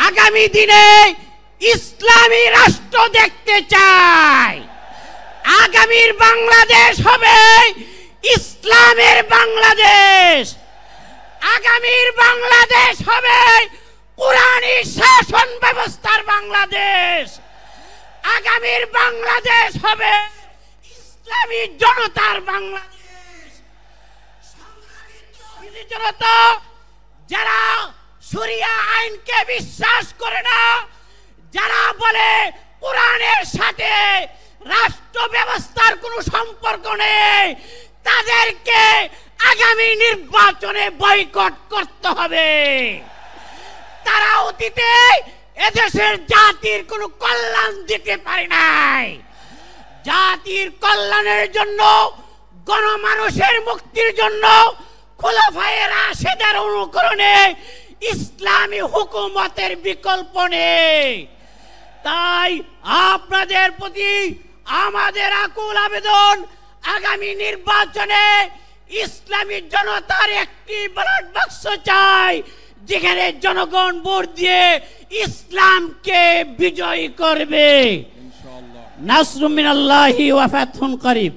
আগামী দিনে ইসলামী রাষ্ট্র দেখতে চাই। আগামীর বাংলাদেশ হবে ইসলামের বাংলাদেশ। আগামীর বাংলাদেশ হবে কোরআনী শাসন ব্যবস্থার বাংলাদেশ। আগামীর বাংলাদেশ হবে ইসলামী জনতার বাংলাদেশ। সংগ্রামী জনতা, যারা শরিয়া আইনকে বিশ্বাস করে না, যারা বলে কোরআনের সাথে রাষ্ট্র ব্যবস্থার কোনো সম্পর্ক নেই, তাদেরকে আগামী নির্বাচনে বয়কট করতে হবে। তারা অতীতে এদেশের জাতির কোনো কল্যাণ দিতে পারে নাই। জাতির কল্যাণের জন্য, গণমানুষের মুক্তির জন্য খোলাফায়ে রাশেদের অনুকরণে ইসলামী হুকুমতের বিকল্প নেই। তাই আপনাদের প্রতি আমাদের আকুল আবেদন, আগামী নির্বাচনে ইসলামী জনতার একটি ব্যালট বাক্স চাই, যেখানে জনগণ ভোট দিয়ে ইসলামকে বিজয়ী করবে। ইনশাআল্লাহ। নাসরুম মিনাল্লাহি ওয়া ফাতহুন করিব।